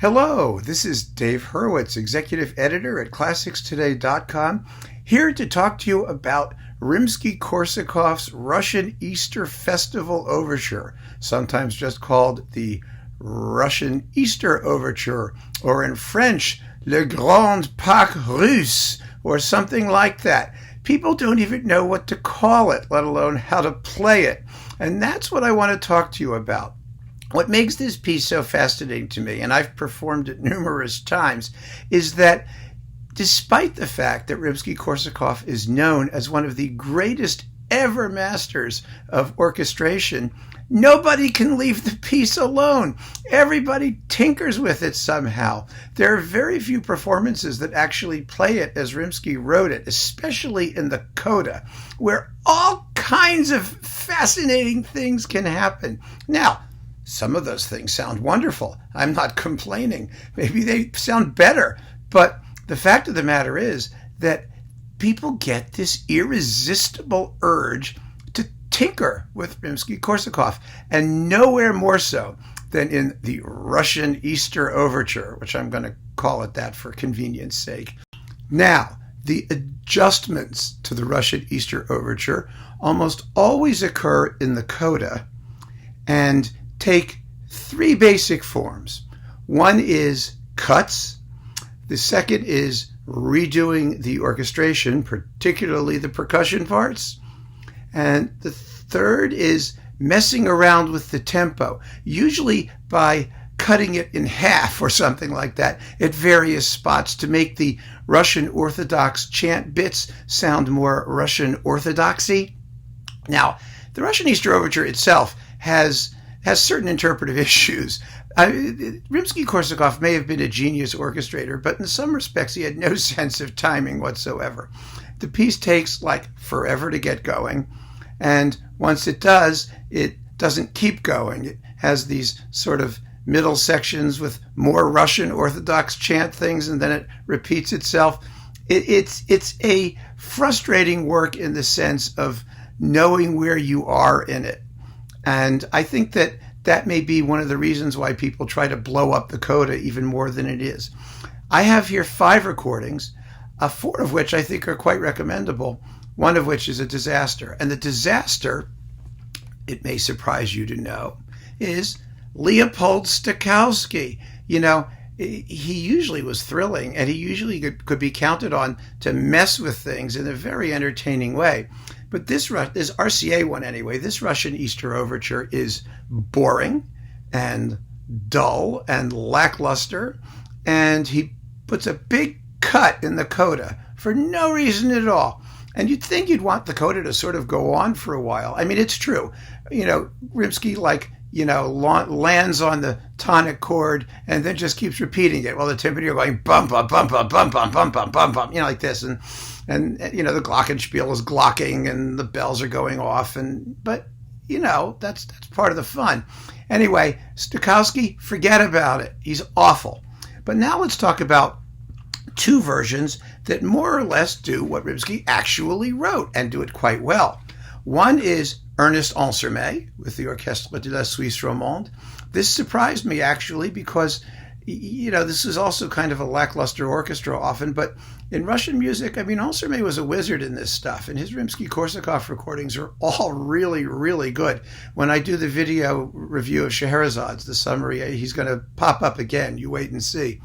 Hello, this is Dave Hurwitz, Executive Editor at ClassicsToday.com, here to talk to you about Rimsky-Korsakov's Russian Easter Festival Overture, sometimes just called the Russian Easter Overture, or in French, Le Grand Pâques Russe, or something like that. People don't even know what to call it, let alone how to play it. And that's what I want to talk to you about. What makes this piece so fascinating to me, and I've performed it numerous times, is that despite the fact that Rimsky-Korsakov is known as one of the greatest ever masters of orchestration, nobody can leave the piece alone. Everybody tinkers with it somehow. There are very few performances that actually play it as Rimsky wrote it, especially in the coda, where all kinds of fascinating things can happen. Now, some of those things sound wonderful. I'm not complaining. Maybe they sound better. But the fact of the matter is that people get this irresistible urge to tinker with Rimsky-Korsakov, and nowhere more so than in the Russian Easter Overture, which I'm going to call it that for convenience sake. Now, the adjustments to the Russian Easter Overture almost always occur in the coda and take three basic forms. One is cuts. The second is redoing the orchestration, particularly the percussion parts. And the third is messing around with the tempo, usually by cutting it in half or something like that at various spots to make the Russian Orthodox chant bits sound more Russian Orthodoxy. Now, the Russian Easter Overture itself has certain interpretive issues. Rimsky-Korsakov may have been a genius orchestrator, but in some respects he had no sense of timing whatsoever. The piece takes like forever to get going, and once it does, it doesn't keep going. It has these sort of middle sections with more Russian Orthodox chant things, and then it repeats itself. It's a frustrating work in the sense of knowing where you are in it. And I think that may be one of the reasons why people try to blow up the coda even more than it is. I have here 5 recordings, 4 of which I think are quite recommendable, one of which is a disaster. And the disaster, it may surprise you to know, is Leopold Stokowski. You know, he usually was thrilling, and he usually could be counted on to mess with things in a very entertaining way. But this RCA one anyway, this Russian Easter Overture is boring and dull and lackluster, and he puts a big cut in the coda for no reason at all. And you'd think you'd want the coda to sort of go on for a while. I mean, it's true. You know, Rimsky lands on the tonic chord and then just keeps repeating it while the timpani are going bum bum bum bum bum bum bum bum bum bum, like this, and the glockenspiel is glocking and the bells are going off, but that's part of the fun. Anyway, Stokowski, forget about it. He's awful. But now let's talk about 2 versions that more or less do what Rimsky actually wrote and do it quite well. One is Ernest Ansermet with the Orchestre de la Suisse Romande. This surprised me actually because, this is also kind of a lackluster orchestra often, but in Russian music, Ansermet was a wizard in this stuff, and his Rimsky-Korsakov recordings are all really, really good. When I do the video review of Scheherazade, the summary, he's going to pop up again. You wait and see.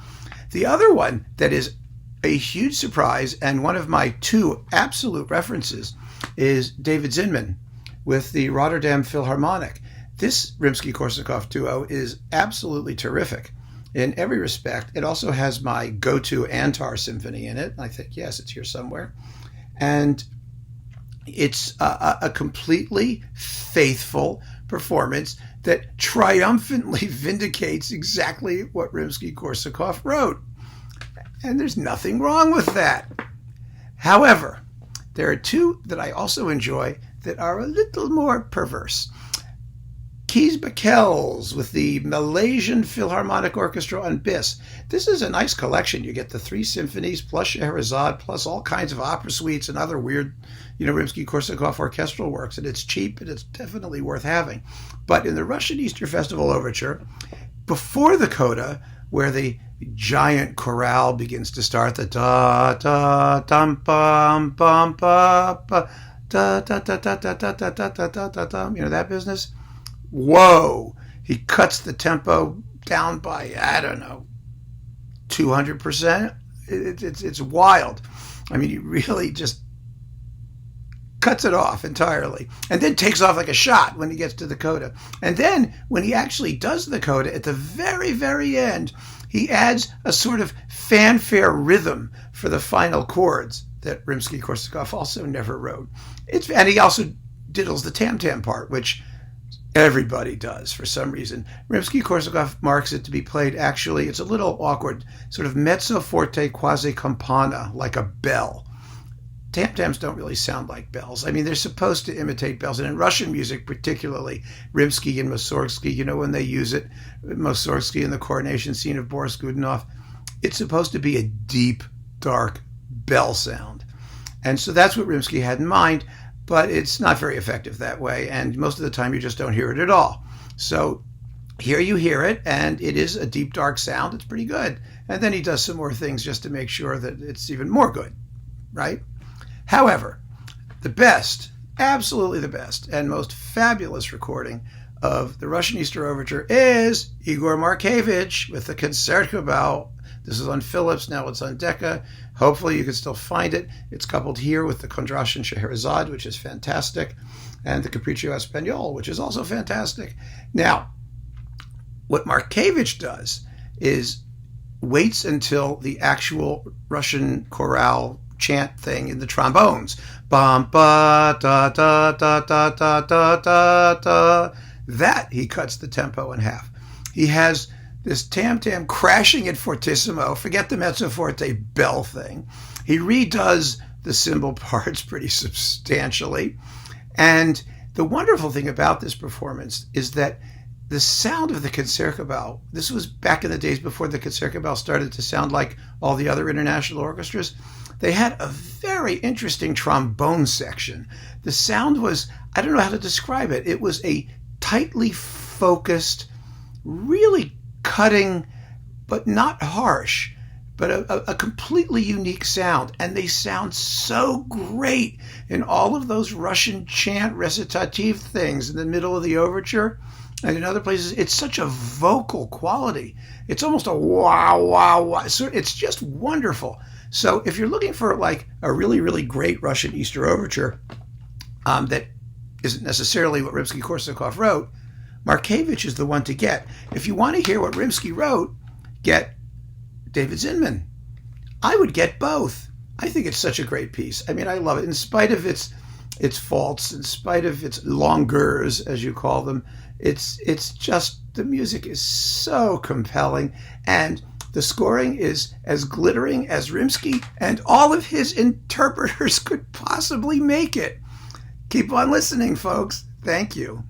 The other one that is a huge surprise, and one of my 2 absolute references, is David Zinman with the Rotterdam Philharmonic. This Rimsky-Korsakov duo is absolutely terrific in every respect. It also has my go-to Antar symphony in it. I think, yes, it's here somewhere. And it's a completely faithful performance that triumphantly vindicates exactly what Rimsky-Korsakov wrote. And there's nothing wrong with that. However, there are 2 that I also enjoy that are a little more perverse. Kees Bekels with the Malaysian Philharmonic Orchestra on Bis. This is a nice collection. You get the 3 symphonies plus Scheherazade plus all kinds of opera suites and other weird, Rimsky-Korsakov orchestral works. And it's cheap and it's definitely worth having. But in the Russian Easter Festival Overture, before the coda, where the giant chorale begins to start, the da da dum bum bum ba ba da da da da da da da da da da da da. You know that business? Whoa! He cuts the tempo down by, I don't know, 200%. It's wild. I mean, he really just cuts it off entirely, and then takes off like a shot when he gets to the coda. And then when he actually does the coda at the very, very end, he adds a sort of fanfare rhythm for the final chords that Rimsky-Korsakov also never wrote. And he also diddles the tam-tam part, which everybody does for some reason. Rimsky-Korsakov marks it to be played, actually, it's a little awkward, sort of mezzo forte quasi campana, like a bell. Tam-tams don't really sound like bells. I mean, they're supposed to imitate bells. And in Russian music, particularly, Rimsky and Mussorgsky, you know, when they use it, Mussorgsky in the coronation scene of Boris Godunov, it's supposed to be a deep, dark bell sound. And so that's what Rimsky had in mind, but it's not very effective that way. And most of the time, you just don't hear it at all. So here you hear it, and it is a deep, dark sound. It's pretty good. And then he does some more things just to make sure that it's even more good, right? However, the best, absolutely the best, and most fabulous recording of the Russian Easter Overture is Igor Markevich with the Concertgebouw. This is on Philips, now it's on Decca. Hopefully you can still find it. It's coupled here with the Kondrashin Scheherazade, which is fantastic, and the Capriccio Espagnol, which is also fantastic. Now, what Markevich does is waits until the actual Russian chorale chant thing in the trombones. Bum ba da da da da da da da da. That he cuts the tempo in half. He has this tam-tam crashing at fortissimo. Forget the mezzo forte bell thing. He redoes the cymbal parts pretty substantially. And the wonderful thing about this performance is that the sound of the Concertgebouw, this was back in the days before the Concertgebouw started to sound like all the other international orchestras. They had a very interesting trombone section. The sound was, I don't know how to describe it. It was a tightly focused, really cutting, but not harsh, but a completely unique sound. And they sound so great in all of those Russian chant recitative things in the middle of the overture. And in other places, it's such a vocal quality. It's almost a wow, wow, wow. It's just wonderful. So if you're looking for like a really, really great Russian Easter Overture that isn't necessarily what Rimsky-Korsakov wrote, Markevich is the one to get. If you want to hear what Rimsky wrote, get David Zinman. I would get both. I think it's such a great piece. I mean, I love it. In spite of its faults, in spite of its longueurs, as you call them, it's just, the music is so compelling, and the scoring is as glittering as Rimsky and all of his interpreters could possibly make it. Keep on listening, folks. Thank you.